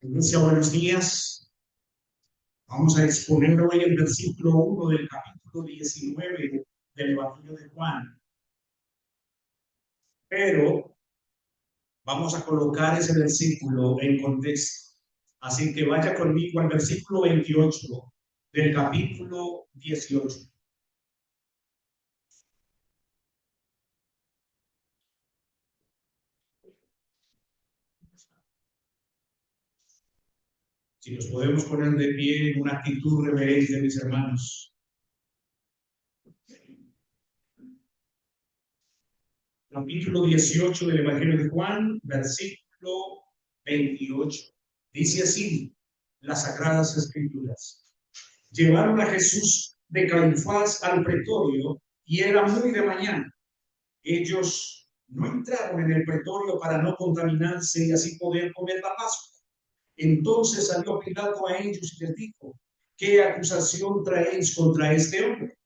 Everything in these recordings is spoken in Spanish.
Iglesia, buenos días. Vamos a exponer hoy el versículo 1 del capítulo 19 del Evangelio de Juan. Pero vamos a colocar ese versículo en contexto. Así que vaya conmigo al versículo 28 del capítulo 18. Si nos podemos poner de pie en una actitud reverente, mis hermanos. Capítulo 18 del Evangelio de Juan, versículo 28. Dice así las Sagradas Escrituras. Llevaron a Jesús de Caifás al pretorio y era muy de mañana. Ellos no entraron en el pretorio para no contaminarse y así poder comer la Pascua. Entonces salió Pilato a ellos y les dijo: ¿qué acusación traéis contra este hombre?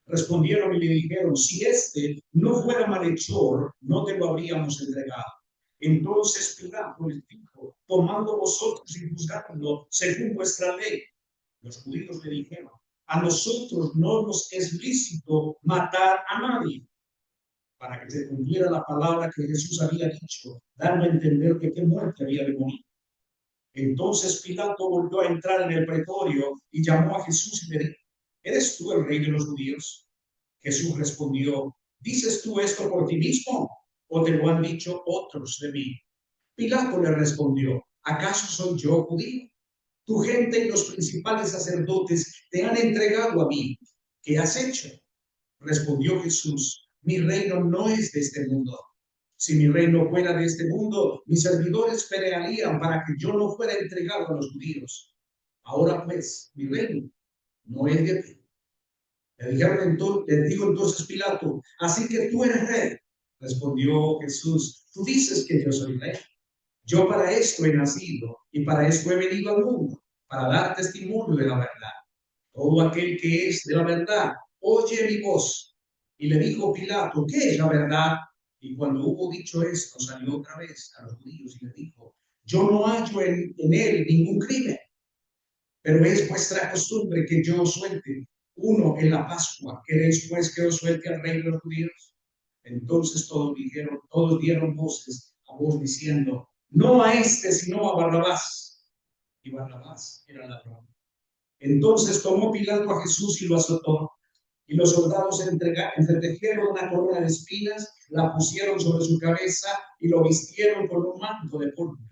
Respondieron y le dijeron: si este no fuera malhechor, no te lo habríamos entregado. Entonces Pilato les dijo: tomando vosotros y juzgadlo según vuestra ley. Los judíos le dijeron: a nosotros no nos es lícito matar a nadie, para que se cumpliera la palabra que Jesús había dicho, dando a entender que qué muerte había de morir. Entonces Pilato volvió a entrar en el pretorio y llamó a Jesús y le dijo: ¿eres tú el rey de los judíos? Jesús respondió: ¿dices tú esto por ti mismo o te lo han dicho otros de mí? Pilato le respondió: ¿acaso soy yo judío? Tu gente y los principales sacerdotes te han entregado a mí. ¿Qué has hecho? Respondió Jesús: mi reino no es de este mundo. Si mi reino fuera de este mundo, mis servidores pelearían para que yo no fuera entregado a los judíos. Ahora pues, mi reino no es de aquí. Le dijo entonces Pilato: así que tú eres rey. Respondió Jesús: tú dices que yo soy rey. Yo para esto he nacido y para esto he venido al mundo, para dar testimonio de la verdad. Todo aquel que es de la verdad oye mi voz. Y le dijo Pilato: ¿qué es la verdad? Y cuando hubo dicho esto, salió otra vez a los judíos y le dijo: yo no hallo en él ningún crimen, pero es vuestra costumbre que yo os suelte uno en la Pascua. ¿Queréis pues que os suelte al rey de los judíos? Entonces todos dieron voces a voz diciendo: no a este, sino a Barrabás. Y Barrabás era ladrón. Entonces tomó Pilato a Jesús y lo azotó. Y los soldados entretejieron una corona de espinas, la pusieron sobre su cabeza y lo vistieron con un manto de púrpura.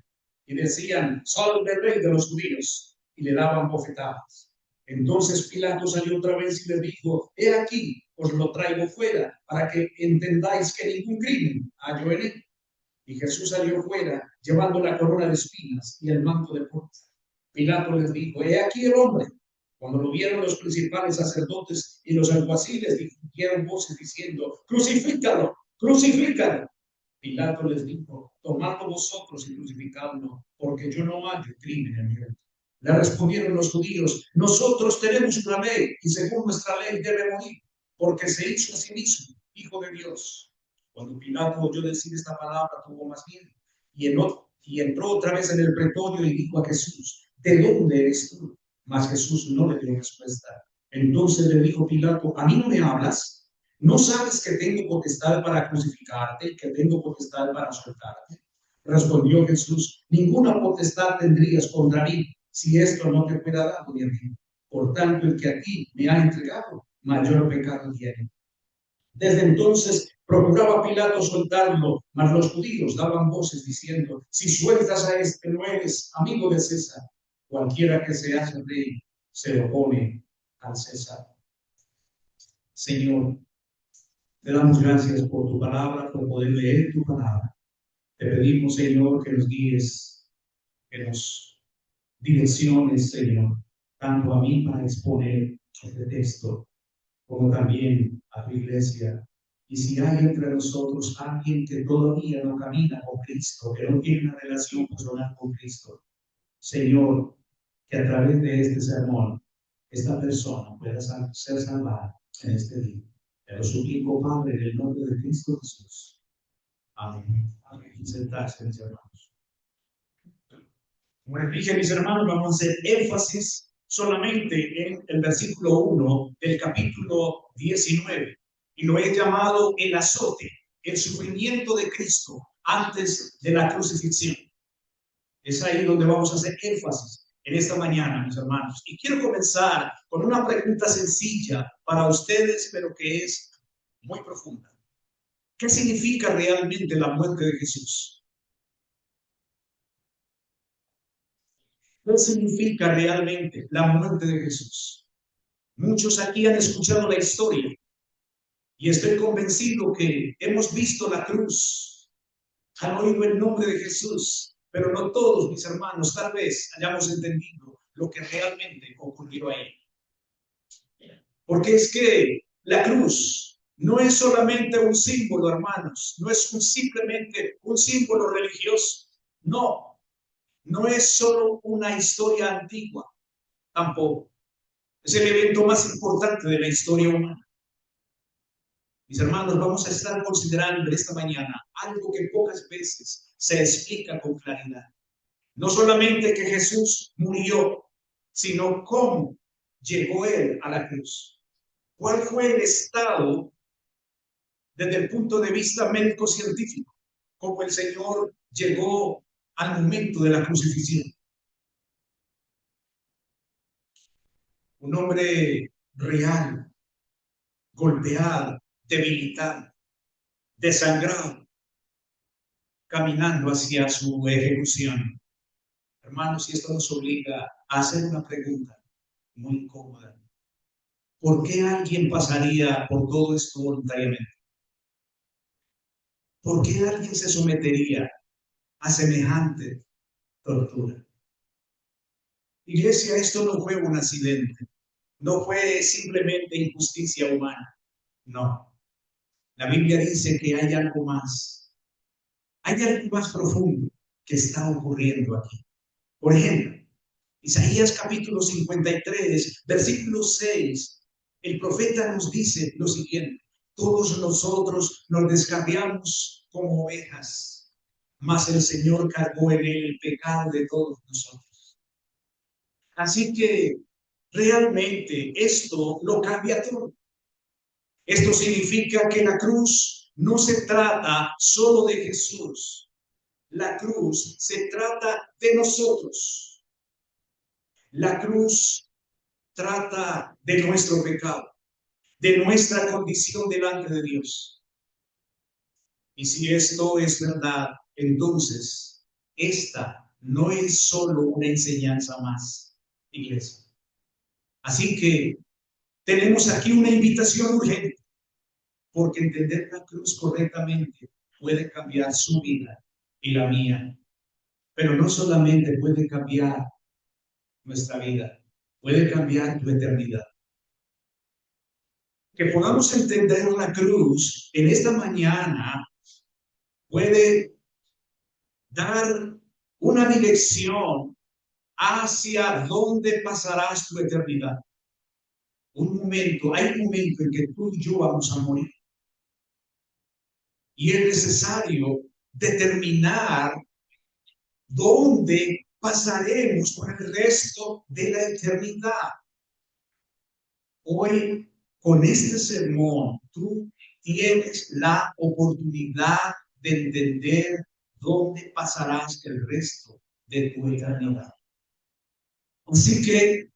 Y decían: salve el rey de los judíos. Y le daban bofetadas. Entonces Pilato salió otra vez y le dijo: he aquí, os lo traigo fuera, para que entendáis que ningún crimen hallo en él. Y Jesús salió fuera, llevando la corona de espinas y el manto de púrpura. Pilato les dijo: he aquí el hombre. Cuando lo vieron los principales sacerdotes y los alguaciles, dieron voces diciendo: crucifícalo, crucifícalo. Pilato les dijo: tomando vosotros y crucificadlo, porque yo no hallo crimen en él. Le respondieron los judíos: nosotros tenemos una ley y según nuestra ley debe morir, porque se hizo a sí mismo hijo de Dios. Cuando Pilato oyó decir esta palabra, tuvo más miedo y entró otra vez en el pretorio y dijo a Jesús: ¿de dónde eres tú? Mas Jesús no le dio respuesta. Entonces le dijo Pilato: ¿a mí no me hablas? ¿No sabes que tengo potestad para crucificarte y que tengo potestad para soltarte? Respondió Jesús: ninguna potestad tendrías contra mí si esto no te fuera dado de mí. Por tanto, el que a ti me ha entregado, mayor pecado tiene. Desde entonces procuraba Pilato soltarlo, mas los judíos daban voces diciendo: si sueltas a este, no eres amigo de César. Cualquiera que se hace rey se opone al César. Señor, te damos gracias por tu palabra, por poder leer tu palabra. Te pedimos, Señor, que nos guíes, que nos direcciones, Señor, tanto a mí para exponer este texto, como también a tu iglesia. Y si hay entre nosotros alguien que todavía no camina con Cristo, que no tiene una relación personal con Cristo, Señor, que a través de este sermón, esta persona pueda ser salvada en este día. Te lo suplico, Padre, en el nombre de Cristo Jesús. Amén. Amén. Sentarse, mis hermanos. Como les dije, mis hermanos, vamos a hacer énfasis solamente en el versículo 1 del capítulo 19 y lo he llamado el azote, el sufrimiento de Cristo antes de la crucifixión. Es ahí donde vamos a hacer énfasis en esta mañana, mis hermanos. Y quiero comenzar con una pregunta sencilla para ustedes, pero que es muy profunda. ¿Qué significa realmente la muerte de Jesús? ¿Qué significa realmente la muerte de Jesús? Muchos aquí han escuchado la historia y estoy convencido que hemos visto la cruz, han oído el nombre de Jesús, pero no todos, mis hermanos, tal vez hayamos entendido lo que realmente ocurrió ahí. Porque es que la cruz no es solamente un símbolo, hermanos, no es simplemente un símbolo religioso, no, no es solo una historia antigua, tampoco. Es el evento más importante de la historia humana. Mis hermanos, vamos a estar considerando esta mañana algo que pocas veces se explica con claridad. No solamente que Jesús murió, sino cómo llegó él a la cruz. ¿Cuál fue el estado desde el punto de vista médico-científico? Cómo el Señor llegó al momento de la crucifixión. Un hombre real, golpeado, debilitado, desangrado, caminando hacia su ejecución. Hermanos, y esto nos obliga a hacer una pregunta muy incómoda. ¿Por qué alguien pasaría por todo esto voluntariamente? ¿Por qué alguien se sometería a semejante tortura? Iglesia, esto no fue un accidente, no fue simplemente injusticia humana, no. La Biblia dice que hay algo más profundo que está ocurriendo aquí. Por ejemplo, Isaías capítulo 53, versículo 6, el profeta nos dice lo siguiente: todos nosotros nos descarriamos como ovejas, mas el Señor cargó en él el pecado de todos nosotros. Así que realmente esto lo cambia todo. Esto significa que la cruz no se trata solo de Jesús. La cruz se trata de nosotros. La cruz trata de nuestro pecado, de nuestra condición delante de Dios. Y si esto es verdad, entonces esta no es solo una enseñanza más, iglesia. Así que tenemos aquí una invitación urgente, porque entender la cruz correctamente puede cambiar su vida y la mía. Pero no solamente puede cambiar nuestra vida, puede cambiar tu eternidad. Que podamos entender la cruz en esta mañana puede dar una dirección hacia dónde pasarás tu eternidad. Hay un momento en que tú y yo vamos a morir. Y es necesario determinar dónde pasaremos por el resto de la eternidad. Hoy, con este sermón, tú tienes la oportunidad de entender dónde pasarás el resto de tu eternidad. Así que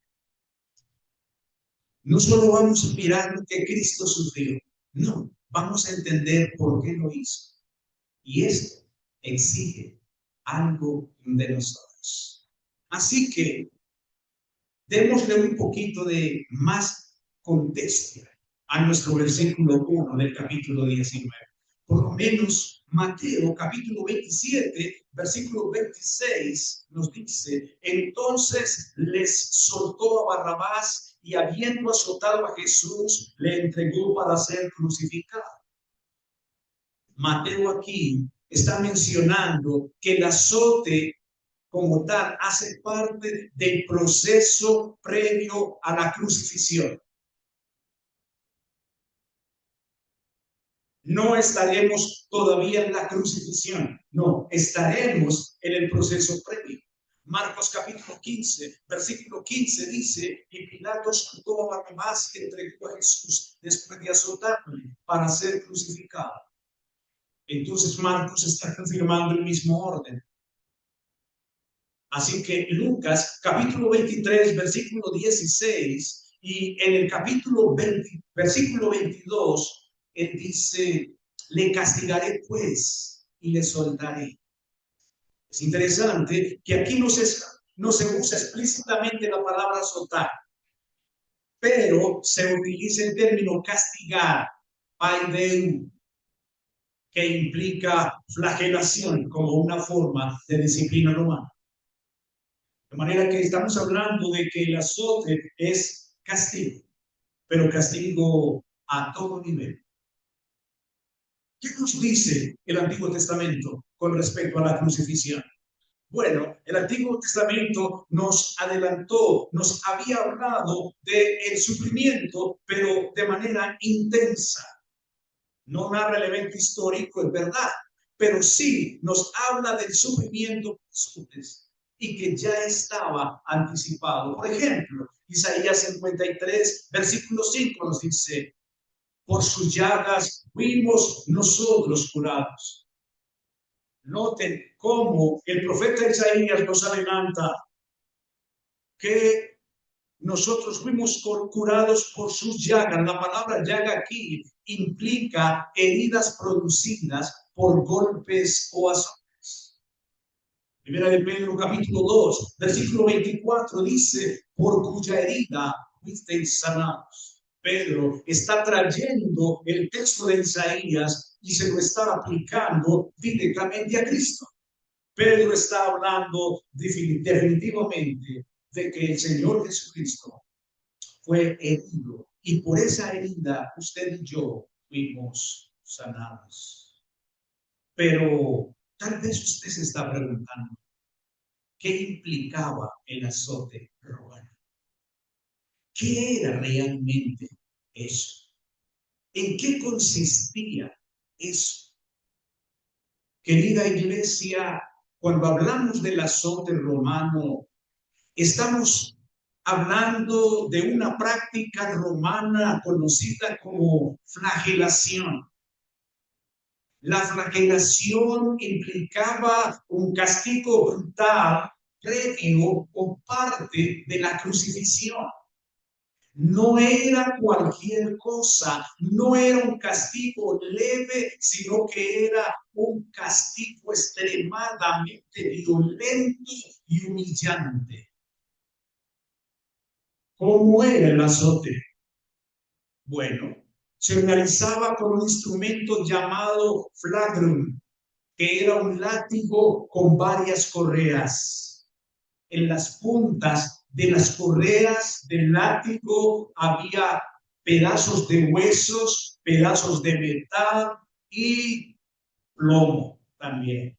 no solo vamos a mirar lo que Cristo sufrió, no, vamos a entender por qué lo hizo. Y esto exige algo de nosotros. Así que démosle un poquito de más contexto a nuestro versículo 1 del capítulo 19. Por lo menos Mateo capítulo 27, versículo 26 nos dice: entonces les soltó a Barrabás y habiendo azotado a Jesús, le entregó para ser crucificado. Mateo aquí está mencionando que el azote como tal hace parte del proceso previo a la crucifixión. No estaremos todavía en la crucifixión, no, estaremos en el proceso previo. Marcos capítulo 15, versículo 15 dice, y Pilato soltó a Barrabás y entregó a Jesús después de azotarle para ser crucificado. Entonces Marcos está confirmando el mismo orden. Así que Lucas capítulo 23, versículo 16, y en el capítulo 20, versículo 22, él dice, le castigaré pues y le soltaré. Es interesante que aquí no se usa explícitamente la palabra soltar, pero se utiliza el término castigar, paideu, que implica flagelación como una forma de disciplina romana. De manera que estamos hablando de que el azote es castigo, pero castigo a todo nivel. ¿Qué nos dice el Antiguo Testamento con respecto a la crucifixión? Bueno, el Antiguo Testamento nos adelantó, nos había hablado del sufrimiento, pero de manera intensa. No narra el evento histórico, es verdad, pero sí nos habla del sufrimiento y que ya estaba anticipado. Por ejemplo, Isaías 53, versículo 5 nos dice, por sus llagas fuimos nosotros curados. Noten cómo el profeta Isaías nos adelanta que nosotros fuimos curados por sus llagas. La palabra llaga aquí implica heridas producidas por golpes o azotes. Primera de Pedro capítulo 2, versículo 24 dice, por cuya herida fuisteis sanados. Pedro está trayendo el texto de Isaías y se lo está aplicando directamente a Cristo. Pedro está hablando definitivamente de que el Señor Jesucristo fue herido y por esa herida usted y yo fuimos sanados. Pero tal vez usted se está preguntando, ¿qué implicaba el azote romano? ¿Qué era realmente eso? ¿En qué consistía eso? Querida iglesia, cuando hablamos del azote romano, estamos hablando de una práctica romana conocida como flagelación. La flagelación implicaba un castigo brutal previo o parte de la crucifixión. No era cualquier cosa, no era un castigo leve, sino que era un castigo extremadamente violento y humillante. ¿Cómo era el azote? Bueno, se realizaba con un instrumento llamado flagrum, que era un látigo con varias correas. En las puntas de las correas del látigo había pedazos de huesos, pedazos de metal y plomo también.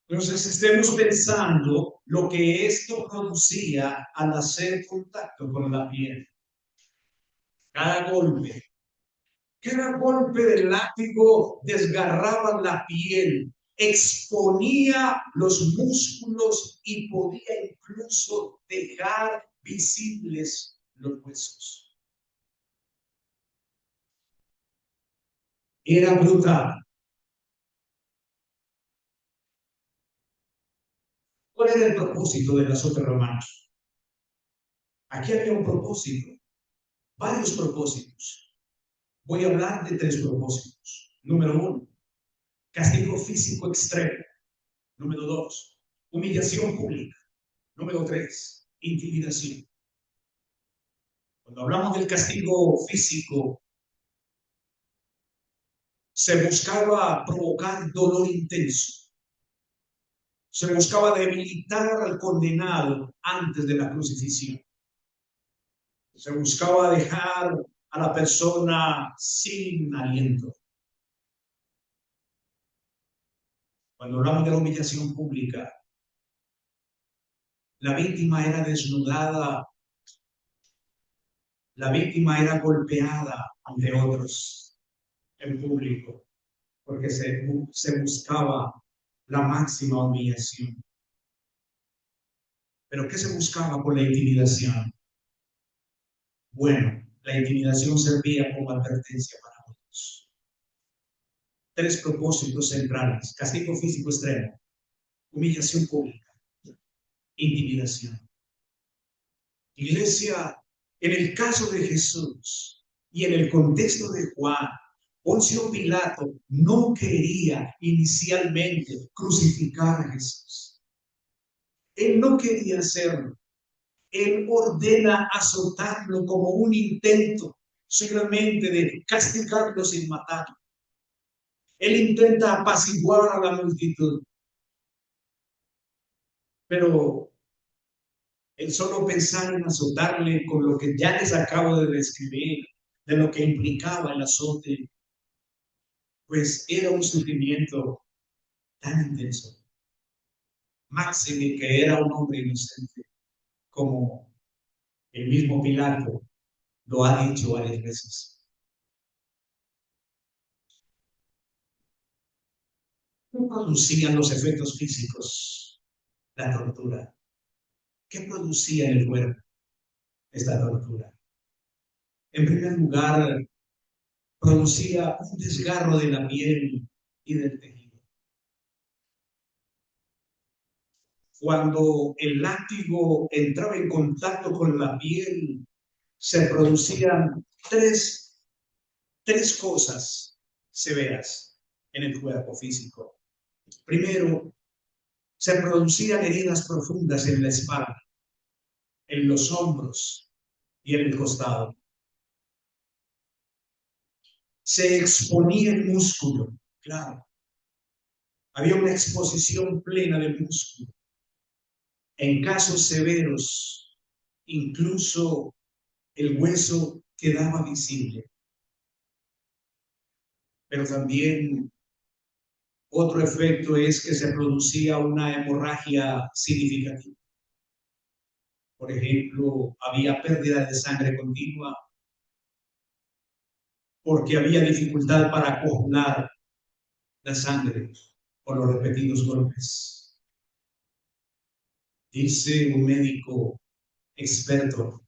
Entonces estemos pensando lo que esto producía al hacer contacto con la piel. Cada golpe del látigo desgarraba la piel, exponía los músculos y podía incluso dejar visibles los huesos. Era brutal. ¿Cuál era el propósito del azote romano? Aquí había un propósito, varios propósitos. Voy a hablar de 3 propósitos. Número 1, castigo físico extremo. Número 2, humillación pública. Número 3, intimidación. Cuando hablamos del castigo físico, se buscaba provocar dolor intenso. Se buscaba debilitar al condenado antes de la crucifixión. Se buscaba dejar a la persona sin aliento. Cuando hablamos de la humillación pública, la víctima era desnudada, la víctima era golpeada ante otros en público, porque se buscaba la máxima humillación. Pero ¿qué se buscaba con la intimidación? Bueno, la intimidación servía como advertencia para otros. Tres propósitos centrales: castigo físico extremo, humillación pública, intimidación. Iglesia, en el caso de Jesús y en el contexto de Juan, Poncio Pilato no quería inicialmente crucificar a Jesús. Él no quería hacerlo. Él ordena azotarlo como un intento solamente de castigarlo sin matarlo. Él intenta apaciguar a la multitud, pero el solo pensar en azotarle con lo que ya les acabo de describir, de lo que implicaba el azote, pues era un sufrimiento tan intenso. Máxime que era un hombre inocente, como el mismo Pilato lo ha dicho varias veces. ¿Qué producían los efectos físicos? La tortura. ¿Qué producía en el cuerpo esta tortura? En primer lugar, producía un desgarro de la piel y del tejido. Cuando el látigo entraba en contacto con la piel, se producían tres cosas severas en el cuerpo físico. Primero, se producían heridas profundas en la espalda, en los hombros y en el costado. Se exponía el músculo, claro. Había una exposición plena del músculo. En casos severos, incluso el hueso quedaba visible. Pero también otro efecto es que se producía una hemorragia significativa. Por ejemplo, había pérdida de sangre continua porque había dificultad para coagular la sangre por los repetidos golpes. Dice un médico experto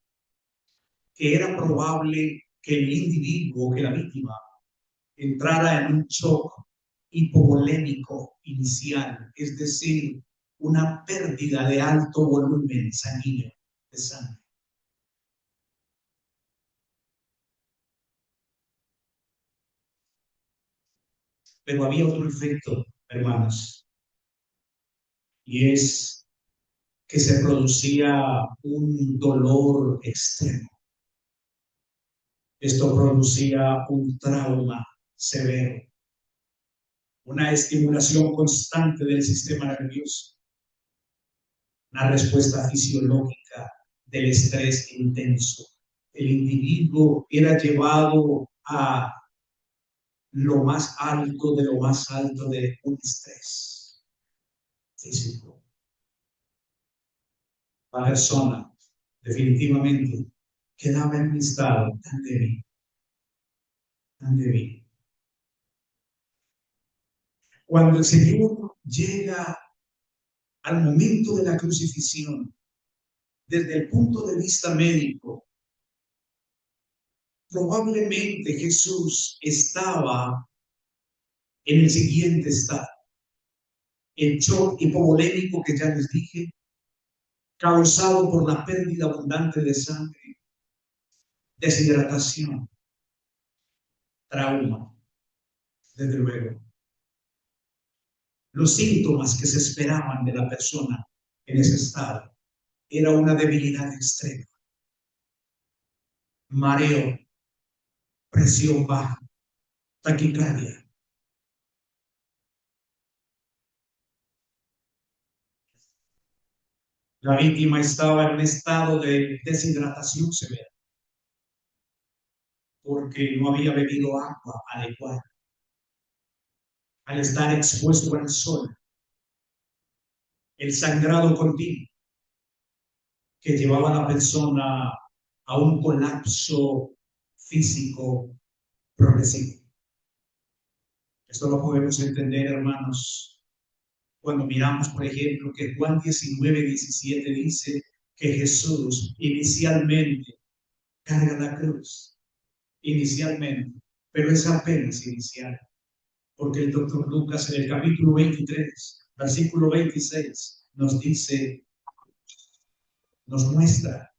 que era probable que el individuo, que la víctima, entrara en un shock hipovolémico inicial, es decir, una pérdida de alto volumen sanguíneo de sangre. Pero había otro efecto, hermanos, y es que se producía un dolor extremo. Esto producía un trauma severo, una estimulación constante del sistema nervioso, una respuesta fisiológica del estrés intenso. El individuo era llevado a lo más alto de un estrés físico. La persona definitivamente quedaba en un estado tan débil, tan débil. Cuando el Señor llega al momento de la crucifixión, desde el punto de vista médico, probablemente Jesús estaba en el siguiente estado: el shock hipovolémico que ya les dije, causado por la pérdida abundante de sangre, deshidratación, trauma, desde luego. Los síntomas que se esperaban de la persona en ese estado era una debilidad extrema, mareo, presión baja, taquicardia. La víctima estaba en un estado de deshidratación severa porque no había bebido agua adecuada. Al estar expuesto al sol, el sangrado continuo que llevaba a la persona a un colapso físico progresivo. Esto lo podemos entender, hermanos, Cuando miramos, por ejemplo, que Juan 19:17 dice que Jesús inicialmente carga la cruz, inicialmente, pero es apenas inicial, porque el doctor Lucas en el capítulo 23, versículo 26, nos dice, nos muestra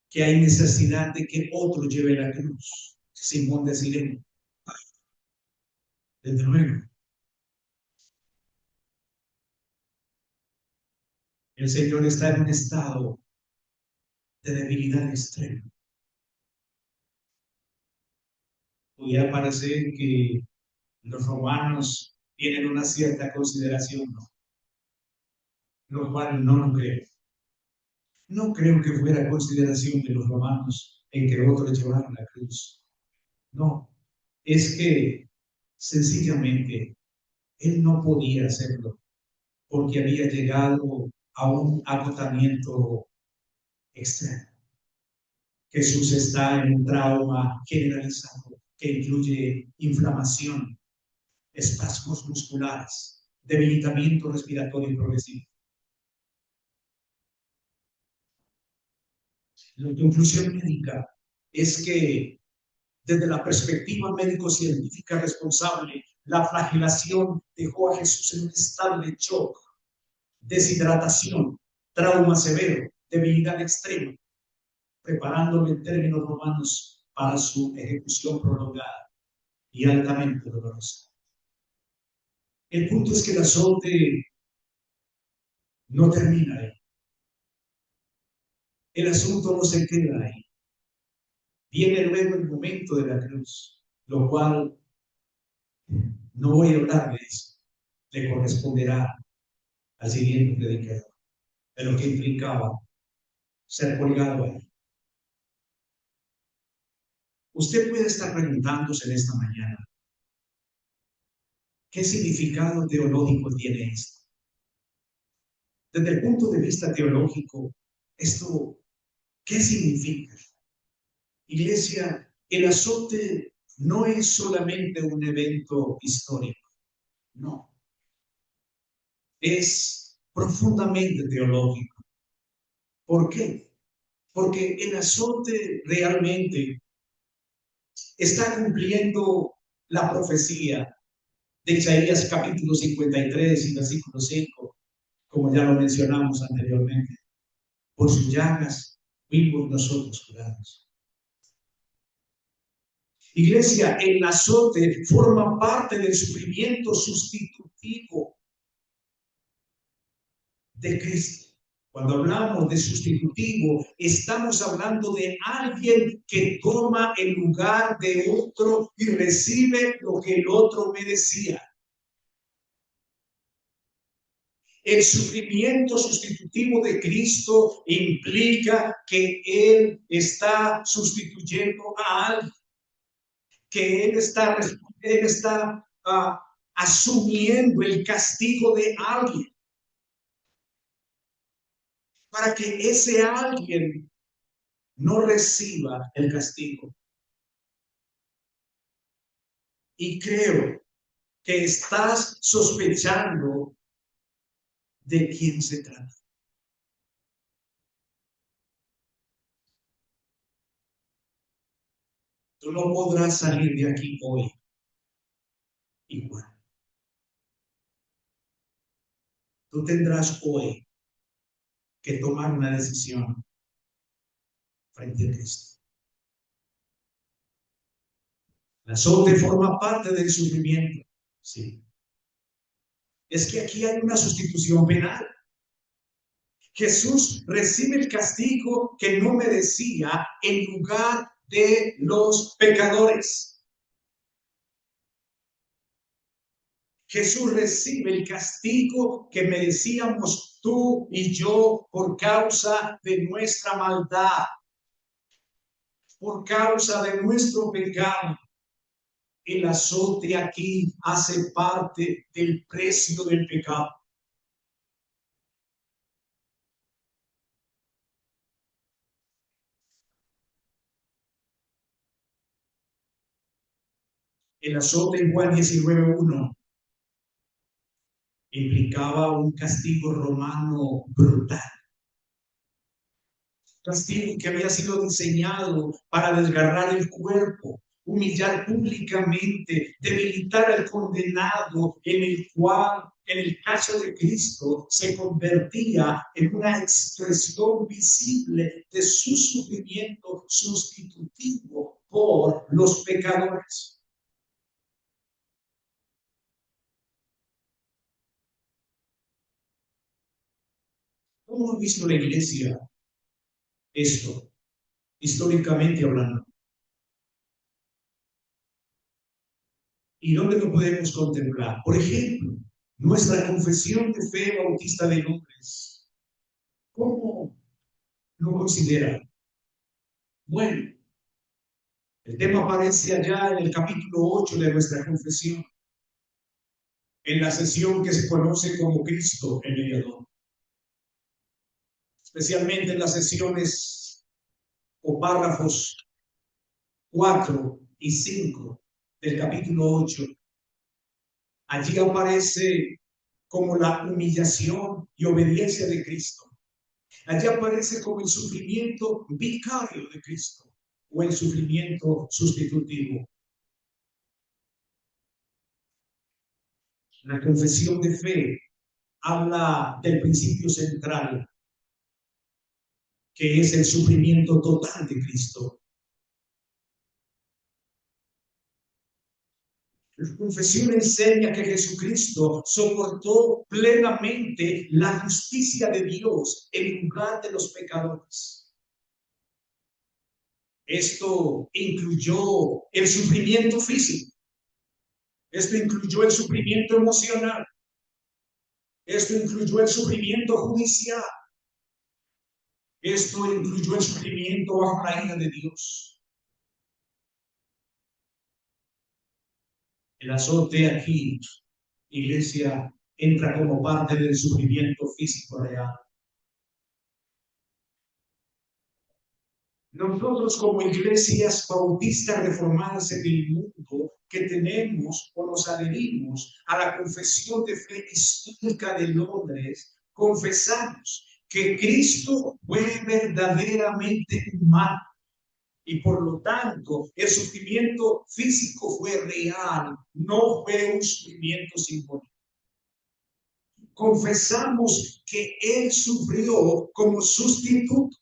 que hay necesidad de que otro lleve la cruz. Simón de Sirene, desde luego, el Señor está en un estado de debilidad extrema. Pudiera parecer que los romanos tienen una cierta consideración, ¿no? Lo cual no lo creo. No creo que fuera consideración de los romanos en que otros llevaran la cruz. No, es que sencillamente él no podía hacerlo porque había llegado a un agotamiento extremo. Jesús está en un trauma generalizado que incluye inflamación, espasmos musculares, debilitamiento respiratorio progresivo. La conclusión médica es que desde la perspectiva médico-científica responsable, la flagelación dejó a Jesús en un estado de shock, deshidratación, trauma severo, debilidad extrema, preparándolo en términos romanos para su ejecución prolongada y altamente dolorosa. El punto es que el azote no termina ahí. El asunto no se queda ahí. Viene luego el momento de la cruz, lo cual no voy a hablar de eso. Le corresponderá al siguiente predicador, de lo que implicaba ser colgado ahí. Usted puede estar preguntándose en esta mañana, ¿qué significado teológico tiene esto? Desde el punto de vista teológico, esto, ¿qué significa? Iglesia, el azote no es solamente un evento histórico, no, es profundamente teológico. ¿Por qué? Porque el azote realmente está cumpliendo la profecía de Isaías capítulo 53 y versículo 5, como ya lo mencionamos anteriormente. Por sus llagas fuimos nosotros curados. Iglesia, el azote forma parte del sufrimiento sustitutivo de Cristo. Cuando hablamos de sustitutivo, estamos hablando de alguien que toma el lugar de otro y recibe lo que el otro merecía. El sufrimiento sustitutivo de Cristo implica que Él está sustituyendo a alguien, que Él está asumiendo el castigo de alguien, para que ese alguien no reciba el castigo. Y creo que estás sospechando de quién se trata. Tú no podrás salir de aquí hoy igual. Tú tendrás hoy que tomar una decisión frente a Cristo. El azote forma parte del sufrimiento. Sí. Es que aquí hay una sustitución penal. Jesús recibe el castigo que no merecía en lugar de los pecadores. Jesús recibe el castigo que merecíamos tú y yo por causa de nuestra maldad, por causa de nuestro pecado. El azote aquí hace parte del precio del pecado. El azote en Juan 19:1 implicaba un castigo romano brutal. Castigo que había sido diseñado para desgarrar el cuerpo, humillar públicamente, debilitar al condenado, en el cual, en el caso de Cristo, se convertía en una expresión visible de su sufrimiento sustitutivo por los pecadores. ¿Cómo ha visto la iglesia esto, históricamente hablando? ¿Y dónde lo podemos contemplar? Por ejemplo, nuestra confesión de fe bautista de Lourdes. ¿Cómo lo considera? Bueno, el tema aparece allá en el capítulo 8 de nuestra confesión, en la sesión que se conoce como Cristo el mediador, especialmente en las sesiones o párrafos 4 y 5 del capítulo 8. Allí aparece como la humillación y obediencia de Cristo. Allí aparece como el sufrimiento vicario de Cristo o el sufrimiento sustitutivo. La confesión de fe habla del principio central, que es el sufrimiento total de Cristo. La confesión enseña que Jesucristo soportó plenamente la justicia de Dios en lugar de los pecadores. Esto incluyó el sufrimiento físico, esto incluyó el sufrimiento emocional, esto incluyó el sufrimiento judicial, esto incluyó el sufrimiento bajo la ira de Dios. El azote aquí, iglesia, entra como parte del sufrimiento físico real. Nosotros como iglesias bautistas reformadas en el mundo que tenemos o nos adherimos a la confesión de fe histórica de Londres, confesamos que Cristo fue verdaderamente humano y por lo tanto el sufrimiento físico fue real, no fue un sufrimiento simbólico. Confesamos que Él sufrió como sustituto,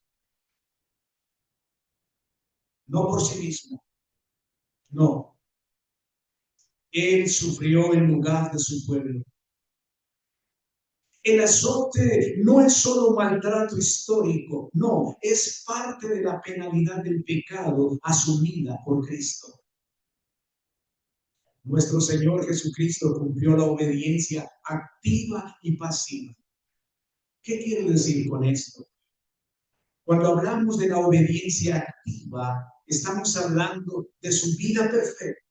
no por sí mismo, no. Él sufrió en lugar de su pueblo. El azote no es solo maltrato histórico, no, es parte de la penalidad del pecado asumida por Cristo. Nuestro Señor Jesucristo cumplió la obediencia activa y pasiva. ¿Qué quiero decir con esto? Cuando hablamos de la obediencia activa, estamos hablando de su vida perfecta.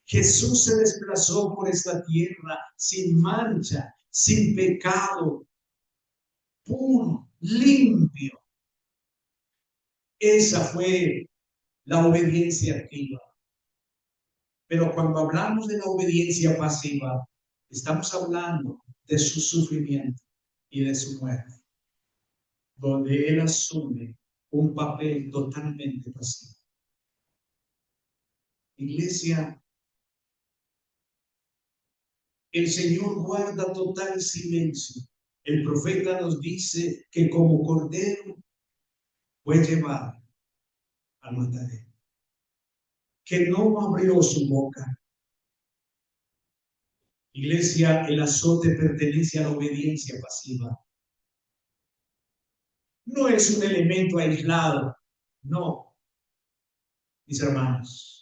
Jesús se desplazó por esta tierra sin mancha, sin pecado, puro, limpio. Esa fue la obediencia activa. Pero cuando hablamos de la obediencia pasiva, estamos hablando de su sufrimiento y de su muerte, donde Él asume un papel totalmente pasivo. Iglesia, el Señor guarda total silencio. El profeta nos dice que como cordero fue llevado al matadero, que no abrió su boca. Iglesia, el azote pertenece a la obediencia pasiva. No es un elemento aislado, no, mis hermanos.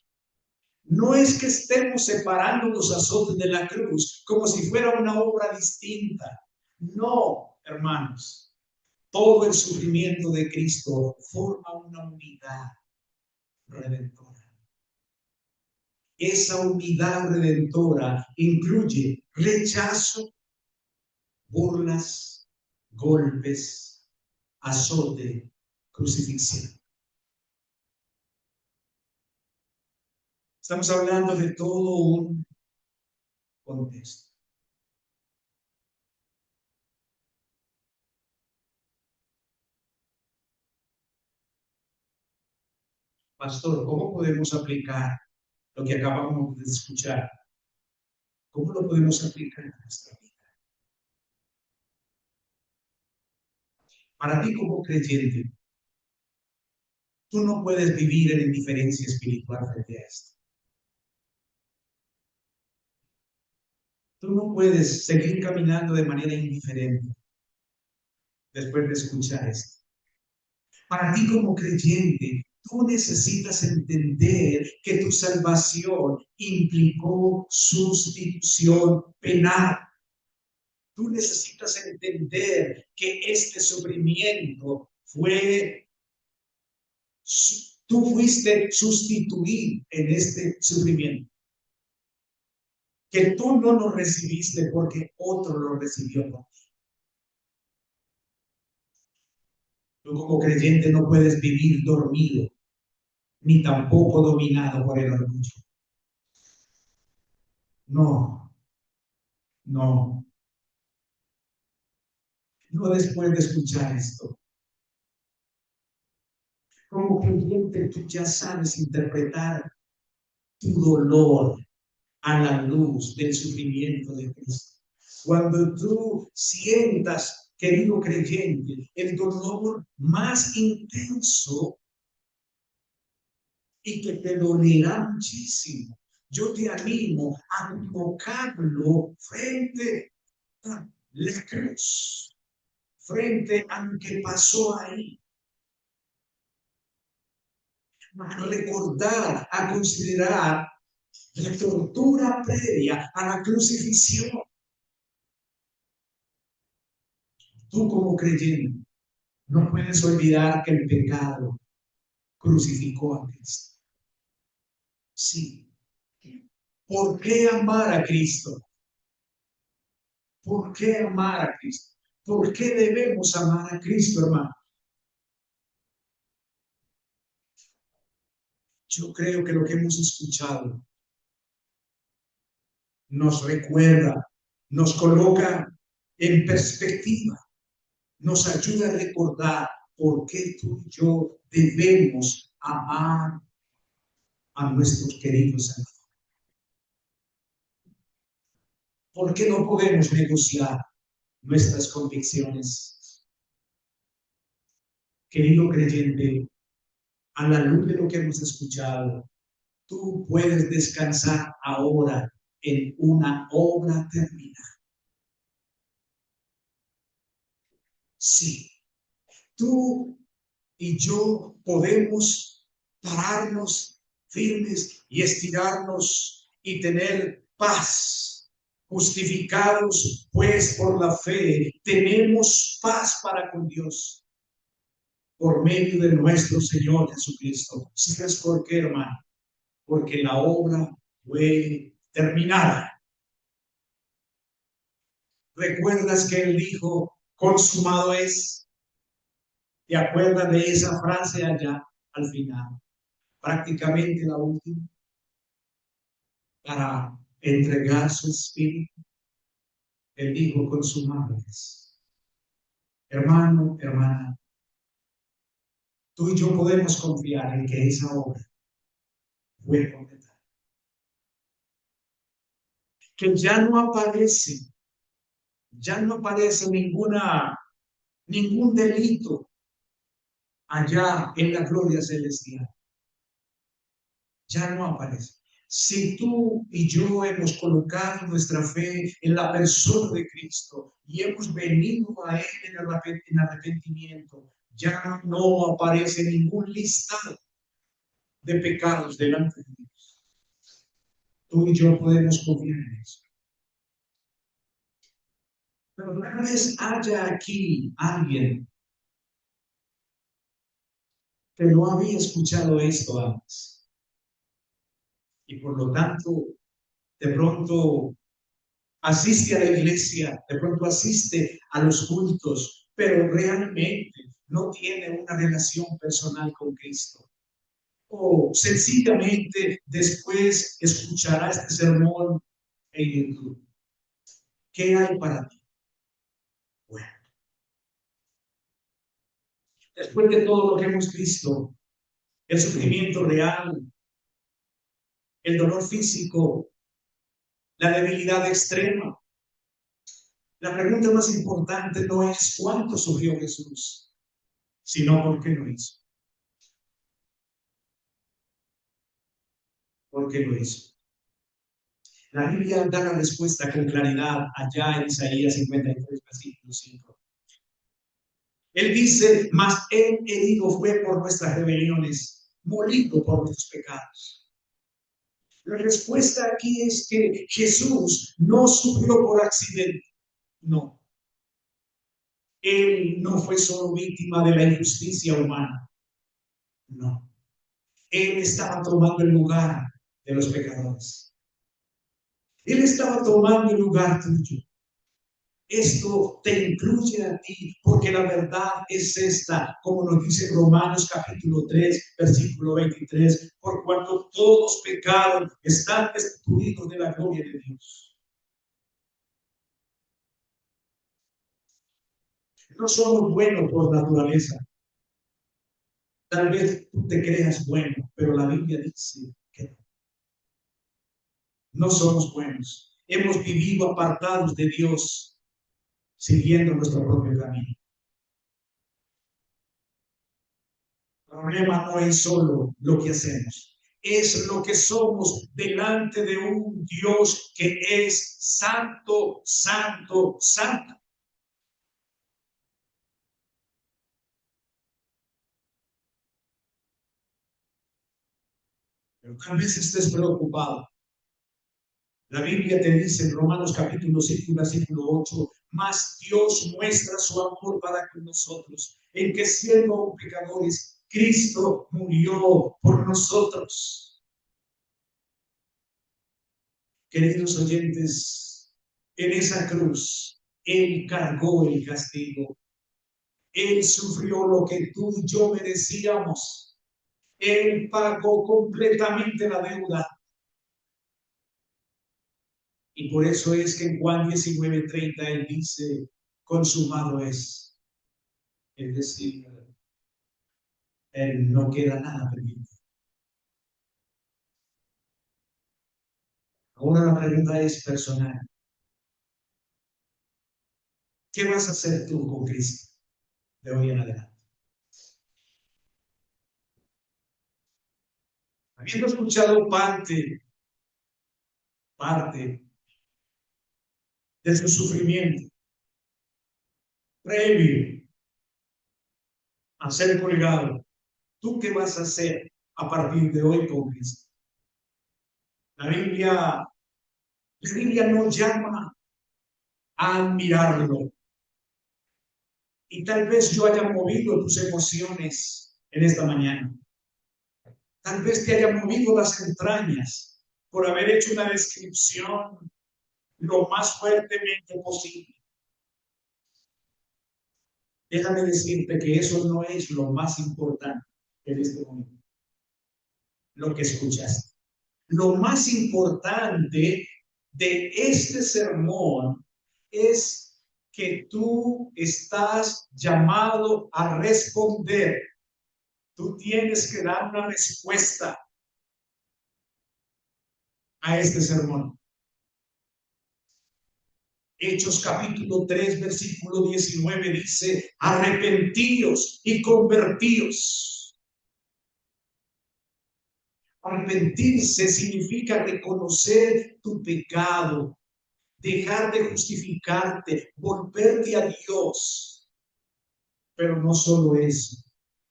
No es que estemos separando los azotes de la cruz como si fuera una obra distinta. No, hermanos. Todo el sufrimiento de Cristo forma una unidad redentora. Esa unidad redentora incluye rechazo, burlas, golpes, azote, crucifixión. Estamos hablando de todo un contexto. Pastor, ¿cómo podemos aplicar lo que acabamos de escuchar? ¿Cómo lo podemos aplicar en nuestra vida? Para ti como creyente, tú no puedes vivir en indiferencia espiritual frente a esto. Tú no puedes seguir caminando de manera indiferente después de escuchar esto. Para ti como creyente, tú necesitas entender que tu salvación implicó sustitución penal. Tú necesitas entender que este sufrimiento fue, tú fuiste sustituido en este sufrimiento. Que tú no lo recibiste porque otro lo recibió. Tú como creyente no puedes vivir dormido, ni tampoco dominado por el orgullo. No, no, no después de escuchar esto. Como creyente tú ya sabes interpretar tu dolor a la luz del sufrimiento de Cristo. Cuando tú sientas, querido creyente, el dolor más intenso y que te dolerá muchísimo, yo te animo a tocarlo frente a la cruz, frente a lo que pasó ahí. A recordar, a considerar la tortura previa a la crucifixión. Tú como creyente no puedes olvidar que el pecado crucificó a Cristo. Sí. ¿Por qué amar a Cristo? ¿Por qué amar a Cristo? ¿Por qué debemos amar a Cristo, hermano? Yo creo que lo que hemos escuchado nos recuerda, nos coloca en perspectiva, nos ayuda a recordar por qué tú y yo debemos amar a nuestros queridos hermanos. ¿Por qué no podemos negociar nuestras convicciones? Querido creyente, a la luz de lo que hemos escuchado, tú puedes descansar ahora en una obra terminada. Sí, tú y yo podemos pararnos firmes y estirarnos y tener paz. Justificados pues por la fe, tenemos paz para con Dios por medio de nuestro Señor Jesucristo. ¿Sabes por qué, hermano? Porque la obra fue terminada. ¿Recuerdas que Él dijo, consumado es? ¿Te acuerdas de esa frase allá al final? Prácticamente la última, para entregar su espíritu. Él dijo, consumado es. Hermano, hermana, tú y yo podemos confiar en que esa obra fue completada. Que ya no aparece ningún delito allá en la gloria celestial. Ya no aparece. Si tú y yo hemos colocado nuestra fe en la persona de Cristo y hemos venido a Él en arrepentimiento, ya no aparece ningún listado de pecados delante de Dios. Tú y yo podemos confiar en eso. Pero tal vez haya aquí alguien que no había escuchado esto antes. Y por lo tanto, de pronto asiste a la iglesia, de pronto asiste a los cultos, pero realmente no tiene una relación personal con Cristo. O sencillamente después escuchará este sermón en YouTube. ¿Qué hay para ti? Bueno, después de todo lo que hemos visto, el sufrimiento real, el dolor físico, la debilidad extrema. La pregunta más importante no es cuánto sufrió Jesús, sino por qué lo hizo. ¿Por qué lo hizo? La Biblia da la respuesta con claridad allá en Isaías 53, versículo 5. Él dice, mas él herido fue por nuestras rebeliones, molido por nuestros pecados. La respuesta aquí es que Jesús no sufrió por accidente, no. Él no fue solo víctima de la injusticia humana, no. Él estaba tomando el lugar de los pecadores. Él estaba tomando el lugar tuyo. Esto te incluye a ti, porque la verdad es esta, como nos dice Romanos capítulo 3, versículo 23, por cuanto todos pecaron, están destituidos de la gloria de Dios. No somos buenos por naturaleza. Tal vez tú te creas bueno, pero la Biblia dice que no somos buenos. Hemos vivido apartados de Dios, siguiendo nuestro propio camino. El problema no es solo lo que hacemos, es lo que somos delante de un Dios que es santo, santo, santo. Pero tal vez estés preocupado. La Biblia te dice en Romanos capítulo 5, versículo 8, mas Dios muestra su amor para con nosotros, en que siendo pecadores, Cristo murió por nosotros. Queridos oyentes, en esa cruz, Él cargó el castigo. Él sufrió lo que tú y yo merecíamos. Él pagó completamente la deuda. Y por eso es que en Juan 19:30 Él dice, consumado es. Es decir, Él no queda nada pendiente. Ahora la pregunta es personal. ¿Qué vas a hacer tú con Cristo de hoy en adelante? Habiendo escuchado parte de su sufrimiento previo a ser colgado, ¿tú qué vas a hacer a partir de hoy con Cristo? La Biblia nos llama a admirarlo. Y tal vez yo haya movido tus emociones en esta mañana. Tal vez te haya movido las entrañas por haber hecho una descripción lo más fuertemente posible. Déjame decirte que eso no es lo más importante en este momento, lo que escuchaste. Lo más importante de este sermón es que tú estás llamado a responder. Tú tienes que dar una respuesta a este sermón. Hechos capítulo 3, versículo 19 dice, arrepentíos y convertíos. Arrepentirse significa reconocer tu pecado, dejar de justificarte, volverte a Dios. Pero no solo eso.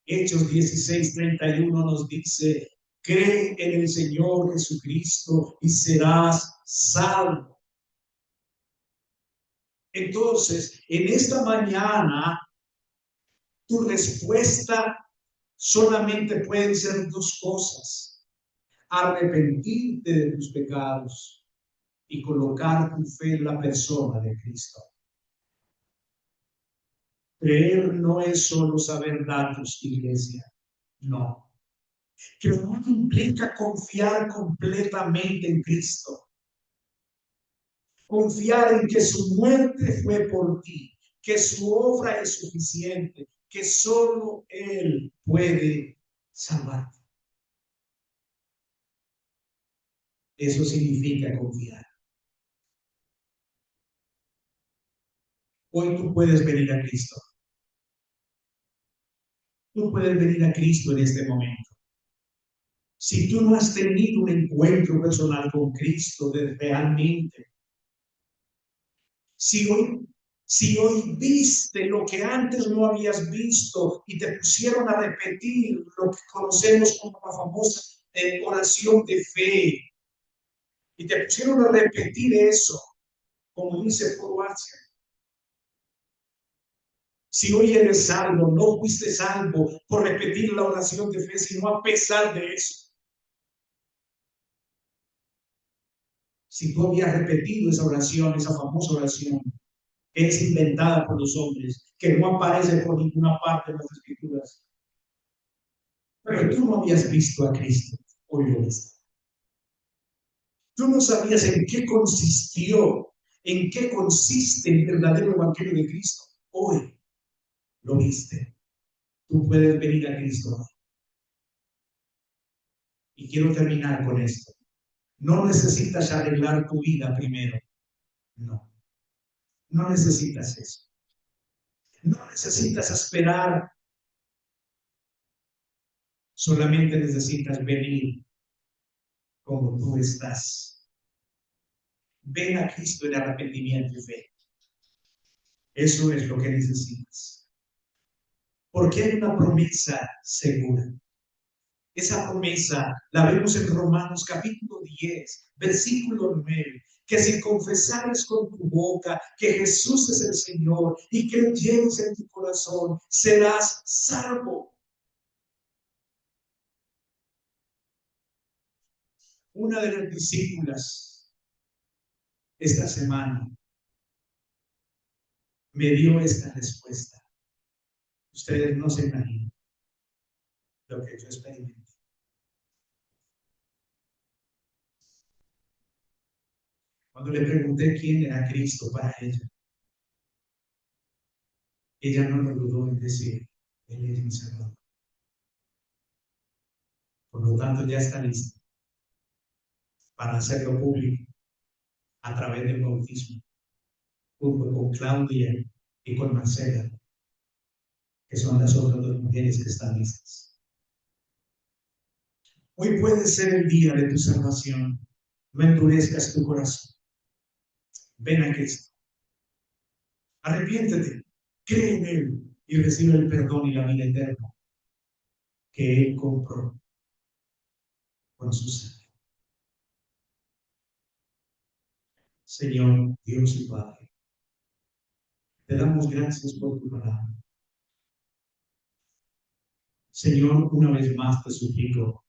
Hechos 16:31 nos dice, cree en el Señor Jesucristo y serás salvo. Entonces, en esta mañana, tu respuesta solamente pueden ser dos cosas: arrepentirte de tus pecados y colocar tu fe en la persona de Cristo. Creer no es solo saber datos, iglesia, no. Creer implica confiar completamente en Cristo. Confiar en que su muerte fue por ti, que su obra es suficiente, que solo Él puede salvarte. Eso significa confiar. Hoy tú puedes venir a Cristo. Tú puedes venir a Cristo en este momento. Si tú no has tenido un encuentro personal con Cristo realmente, si hoy, si hoy viste lo que antes no habías visto y te pusieron a repetir lo que conocemos como la famosa oración de fe, y te pusieron a repetir eso, como dice Croacia. Si hoy eres salvo, no fuiste salvo por repetir la oración de fe, sino a pesar de eso. Si tú habías repetido esa oración, esa famosa oración, que es inventada por los hombres, que no aparece por ninguna parte de las Escrituras, pero tú no habías visto a Cristo, hoy lo viste. Tú no sabías en qué consistió, en qué consiste el verdadero evangelio de Cristo. Hoy lo viste. Tú puedes venir a Cristo. Y quiero terminar con esto. No necesitas arreglar tu vida primero. No, no necesitas eso. No necesitas esperar. Solamente necesitas venir como tú estás. Ven a Cristo en arrepentimiento y fe. Eso es lo que necesitas. Porque hay una promesa segura. Esa promesa la vemos en Romanos capítulo 10, versículo 9, que si confesares con tu boca que Jesús es el Señor y creyeres en tu corazón, serás salvo. Una de las discípulas esta semana me dio esta respuesta. Ustedes no se imaginan lo que yo experimenté. Cuando le pregunté quién era Cristo para ella no lo dudó en decir, Él es mi Salvador. Por lo tanto, ya está lista para hacerlo público a través del bautismo, junto con Claudia y con Marcela, que son las otras dos mujeres que están listas. Hoy puede ser el día de tu salvación. No endurezcas tu corazón. Ven a Cristo. Arrepiéntete. Cree en Él y recibe el perdón y la vida eterna que Él compró con su sangre. Señor Dios y Padre, te damos gracias por tu palabra. Señor, una vez más te suplico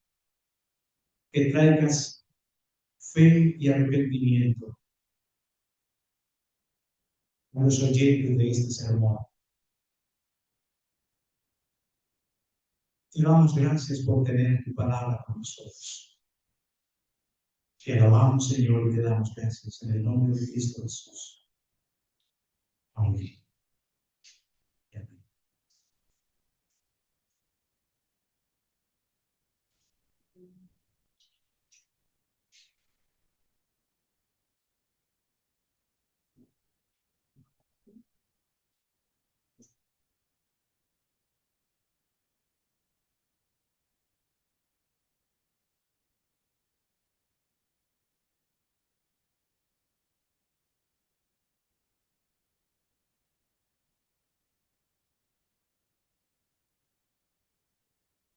que traigas fe y arrepentimiento a los oyentes de este sermón. Te damos gracias por tener tu palabra con nosotros. Te alabamos, Señor, y te damos gracias en el nombre de Cristo Jesús. Amén. Amén.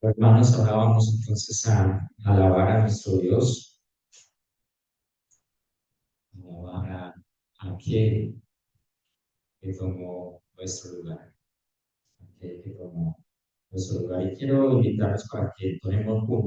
Hermanos, ahora vamos entonces a alabar a nuestro Dios, a alabar a aquel que tomó nuestro lugar, aquel que tomó nuestro lugar. Y quiero invitarlos para que tomemos juntos